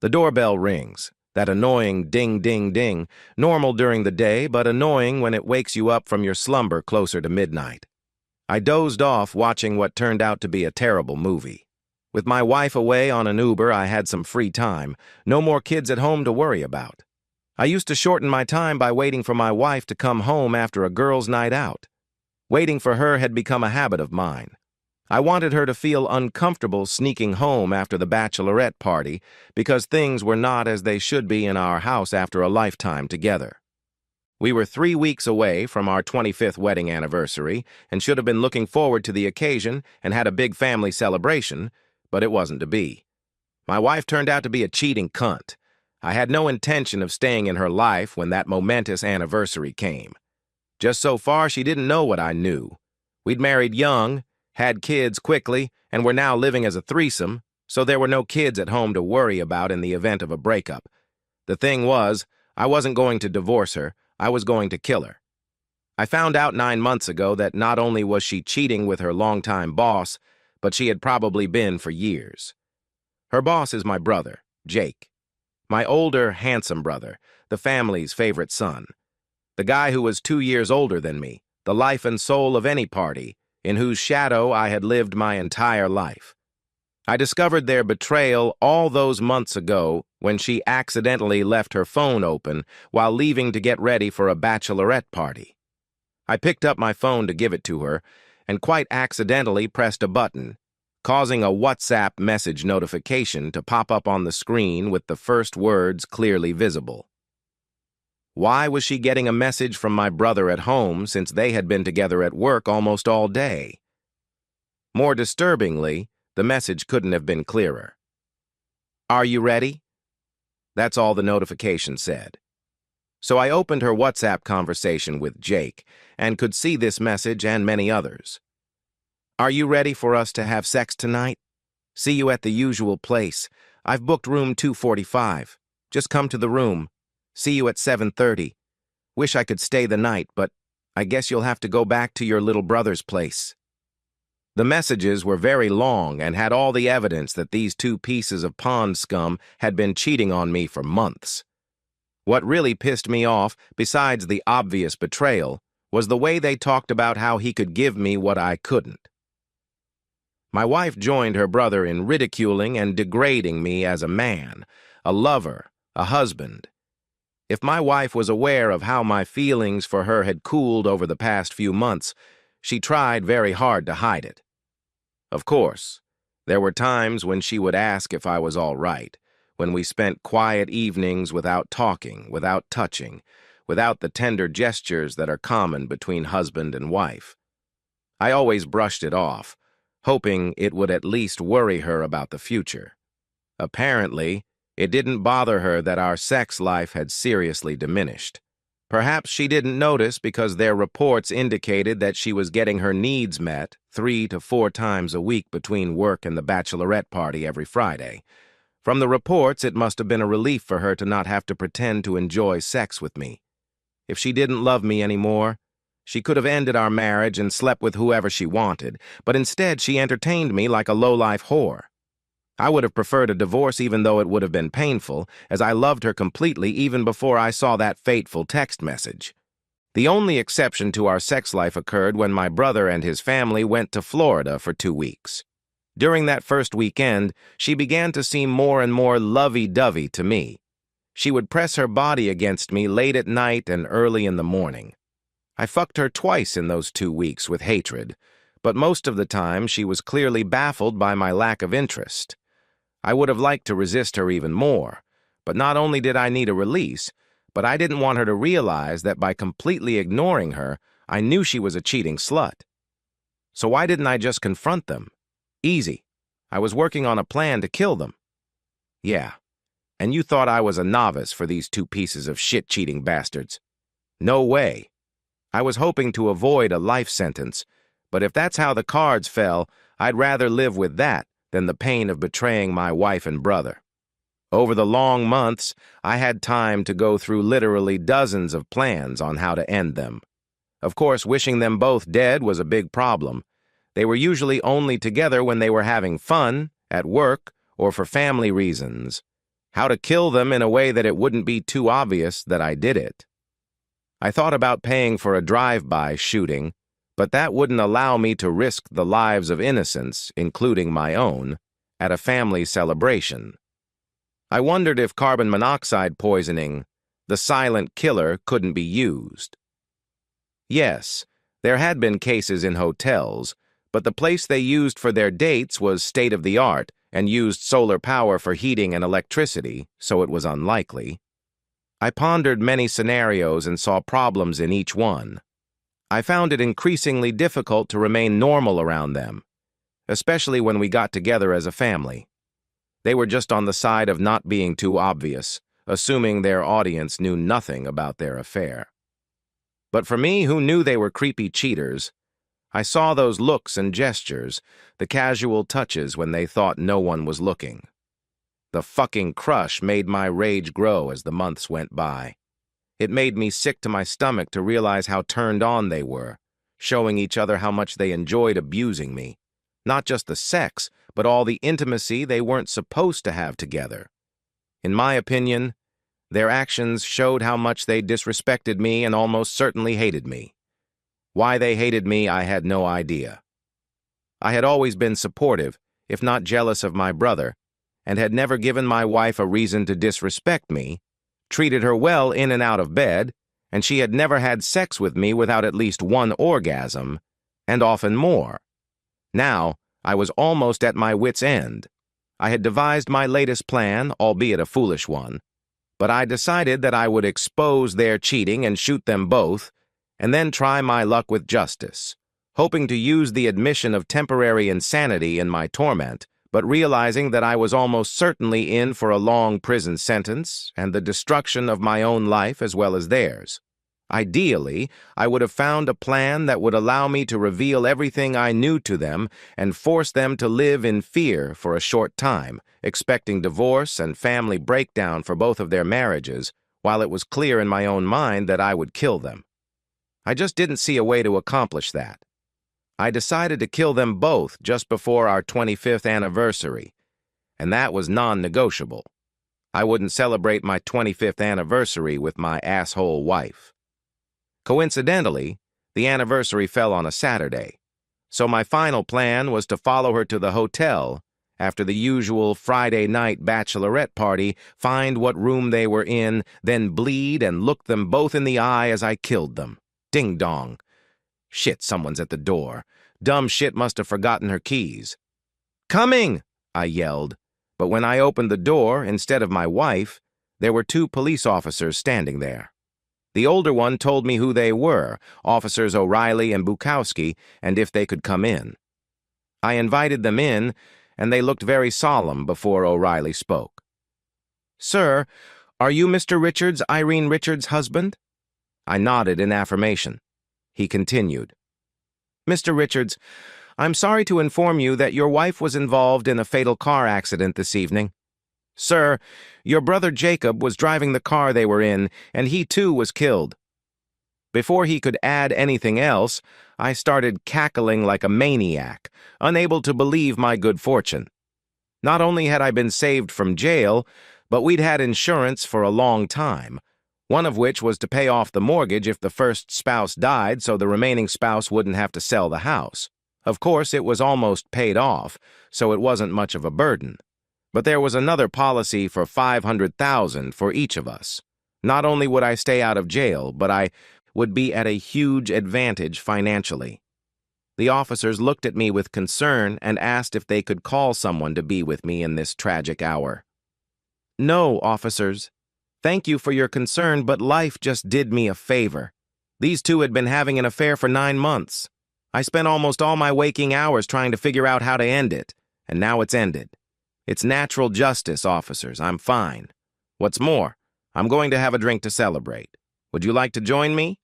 The doorbell rings. That annoying ding, ding, ding, normal during the day, but annoying when it wakes you up from your slumber closer to midnight. I dozed off watching what turned out to be a terrible movie. With my wife away on an Uber, I had some free time, no more kids at home to worry about. I used to shorten my time by waiting for my wife to come home after a girls' night out. Waiting for her had become a habit of mine. I wanted her to feel uncomfortable sneaking home after the bachelorette party because things were not as they should be in our house after a lifetime together. We were 3 weeks away from our 25th wedding anniversary and should have been looking forward to the occasion and had a big family celebration, but it wasn't to be. My wife turned out to be a cheating cunt. I had no intention of staying in her life when that momentous anniversary came. Just so far, she didn't know what I knew. We'd married young, had kids quickly, and were now living as a threesome, so there were no kids at home to worry about in the event of a breakup. The thing was, I wasn't going to divorce her, I was going to kill her. I found out 9 months ago that not only was she cheating with her longtime boss, but she had probably been for years. Her boss is my brother, Jake. My older, handsome brother, the family's favorite son. The guy who was 2 years older than me, the life and soul of any party, in whose shadow I had lived my entire life. I discovered their betrayal all those months ago when she accidentally left her phone open while leaving to get ready for a bachelorette party. I picked up my phone to give it to her and quite accidentally pressed a button, causing a WhatsApp message notification to pop up on the screen with the first words clearly visible. Why was she getting a message from my brother at home since they had been together at work almost all day? More disturbingly, the message couldn't have been clearer. "Are you ready?" That's all the notification said. So I opened her WhatsApp conversation with Jake and could see this message and many others. "Are you ready for us to have sex tonight? See you at the usual place. I've booked room 245. Just come to the room. See you at 7:30. Wish I could stay the night, but I guess you'll have to go back to your little brother's place." The messages were very long and had all the evidence that these two pieces of pond scum had been cheating on me for months. What really pissed me off, besides the obvious betrayal, was the way they talked about how he could give me what I couldn't. My wife joined her brother in ridiculing and degrading me as a man, a lover, a husband. If my wife was aware of how my feelings for her had cooled over the past few months, she tried very hard to hide it. Of course, there were times when she would ask if I was all right, when we spent quiet evenings without talking, without touching, without the tender gestures that are common between husband and wife. I always brushed it off, hoping it would at least worry her about the future. Apparently, it didn't bother her that our sex life had seriously diminished. Perhaps she didn't notice because their reports indicated that she was getting her needs met 3 to 4 times a week between work and the bachelorette party every Friday. From the reports, it must have been a relief for her to not have to pretend to enjoy sex with me. If she didn't love me anymore, she could have ended our marriage and slept with whoever she wanted, but instead she entertained me like a low-life whore. I would have preferred a divorce even though it would have been painful, as I loved her completely even before I saw that fateful text message. The only exception to our sex life occurred when my brother and his family went to Florida for 2 weeks. During that first weekend, she began to seem more and more lovey-dovey to me. She would press her body against me late at night and early in the morning. I fucked her twice in those 2 weeks with hatred, but most of the time she was clearly baffled by my lack of interest. I would have liked to resist her even more, but not only did I need a release, but I didn't want her to realize that by completely ignoring her, I knew she was a cheating slut. So why didn't I just confront them? Easy. I was working on a plan to kill them. Yeah, and you thought I was a novice for these 2 pieces of shit-cheating bastards. No way. I was hoping to avoid a life sentence, but if that's how the cards fell, I'd rather live with that than the pain of betraying my wife and brother. Over the long months, I had time to go through literally dozens of plans on how to end them. Of course, wishing them both dead was a big problem. They were usually only together when they were having fun, at work, or for family reasons. How to kill them in a way that it wouldn't be too obvious that I did it. I thought about paying for a drive-by shooting, but that wouldn't allow me to risk the lives of innocents, including my own, at a family celebration. I wondered if carbon monoxide poisoning, the silent killer, couldn't be used. Yes, there had been cases in hotels, but the place they used for their dates was state-of-the-art and used solar power for heating and electricity, so it was unlikely. I pondered many scenarios and saw problems in each one. I found it increasingly difficult to remain normal around them, especially when we got together as a family. They were just on the side of not being too obvious, assuming their audience knew nothing about their affair. But for me, who knew they were creepy cheaters, I saw those looks and gestures, the casual touches when they thought no one was looking. The fucking crush made my rage grow as the months went by. It made me sick to my stomach to realize how turned on they were, showing each other how much they enjoyed abusing me. Not just the sex, but all the intimacy they weren't supposed to have together. In my opinion, their actions showed how much they disrespected me and almost certainly hated me. Why they hated me, I had no idea. I had always been supportive, if not jealous of my brother, and had never given my wife a reason to disrespect me, treated her well in and out of bed, and she had never had sex with me without at least one orgasm, and often more. Now, I was almost at my wit's end. I had devised my latest plan, albeit a foolish one, but I decided that I would expose their cheating and shoot them both, and then try my luck with justice, hoping to use the admission of temporary insanity in my torment, but realizing that I was almost certainly in for a long prison sentence and the destruction of my own life as well as theirs. Ideally, I would have found a plan that would allow me to reveal everything I knew to them and force them to live in fear for a short time, expecting divorce and family breakdown for both of their marriages, while it was clear in my own mind that I would kill them. I just didn't see a way to accomplish that. I decided to kill them both just before our 25th anniversary, and that was non-negotiable. I wouldn't celebrate my 25th anniversary with my asshole wife. Coincidentally, the anniversary fell on a Saturday, so my final plan was to follow her to the hotel after the usual Friday night bachelorette party, find what room they were in, then bleed and look them both in the eye as I killed them. Ding-dong. Shit, someone's at the door. Dumb shit must have forgotten her keys. "Coming!" I yelled, but when I opened the door, instead of my wife, there were two police officers standing there. The older one told me who they were, Officers O'Reilly and Bukowski, and if they could come in. I invited them in, and they looked very solemn before O'Reilly spoke. "Sir, are you Mr. Richards, Irene Richards' husband?" I nodded in affirmation. He continued, "Mr. Richards, I'm sorry to inform you that your wife was involved in a fatal car accident this evening. Sir, your brother Jacob was driving the car they were in, and he too was killed." Before he could add anything else, I started cackling like a maniac, unable to believe my good fortune. Not only had I been saved from jail, but we'd had insurance for a long time, one of which was to pay off the mortgage if the first spouse died so the remaining spouse wouldn't have to sell the house. Of course, it was almost paid off, so it wasn't much of a burden. But there was another policy for $500,000 for each of us. Not only would I stay out of jail, but I would be at a huge advantage financially. The officers looked at me with concern and asked if they could call someone to be with me in this tragic hour. "No, officers. Thank you for your concern, but life just did me a favor. These two had been having an affair for 9 months. I spent almost all my waking hours trying to figure out how to end it, and now it's ended. It's natural justice, officers. I'm fine. What's more, I'm going to have a drink to celebrate. Would you like to join me?"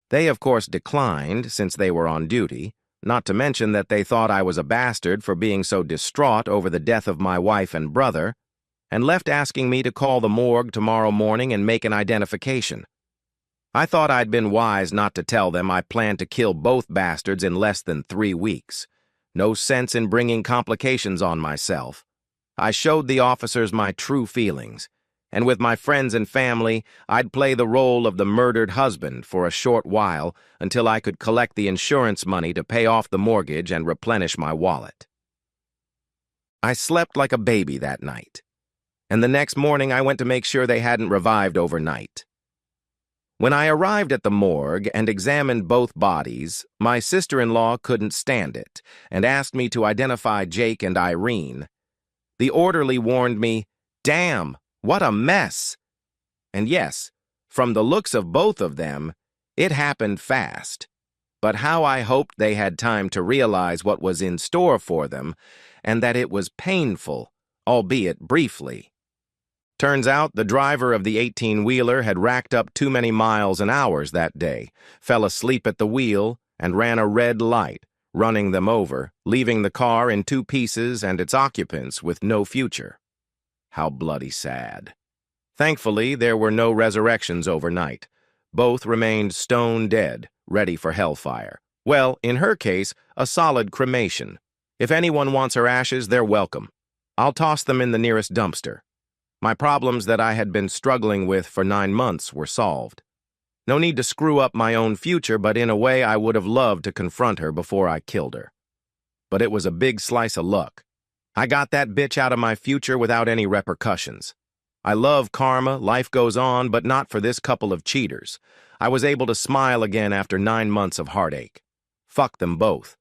They, of course, declined, since they were on duty, not to mention that they thought I was a bastard for being so distraught over the death of my wife and brother, and left asking me to call the morgue tomorrow morning and make an identification. I thought I'd been wise not to tell them I planned to kill both bastards in less than 3 weeks. No sense in bringing complications on myself. I showed the officers my true feelings, and with my friends and family, I'd play the role of the murdered husband for a short while until I could collect the insurance money to pay off the mortgage and replenish my wallet. I slept like a baby that night, and the next morning I went to make sure they hadn't revived overnight. When I arrived at the morgue and examined both bodies, my sister-in-law couldn't stand it and asked me to identify Jake and Irene. The orderly warned me, "Damn, what a mess!" And yes, from the looks of both of them, it happened fast. But how I hoped they had time to realize what was in store for them and that it was painful, albeit briefly. Turns out the driver of the 18-wheeler had racked up too many miles and hours that day, fell asleep at the wheel, and ran a red light, running them over, leaving the car in two pieces and its occupants with no future. How bloody sad. Thankfully, there were no resurrections overnight. Both remained stone dead, ready for hellfire. Well, in her case, a solid cremation. If anyone wants her ashes, they're welcome. I'll toss them in the nearest dumpster. My problems that I had been struggling with for 9 months were solved. No need to screw up my own future, but in a way I would have loved to confront her before I killed her. But it was a big slice of luck. I got that bitch out of my future without any repercussions. I love karma, life goes on, but not for this couple of cheaters. I was able to smile again after 9 months of heartache. Fuck them both.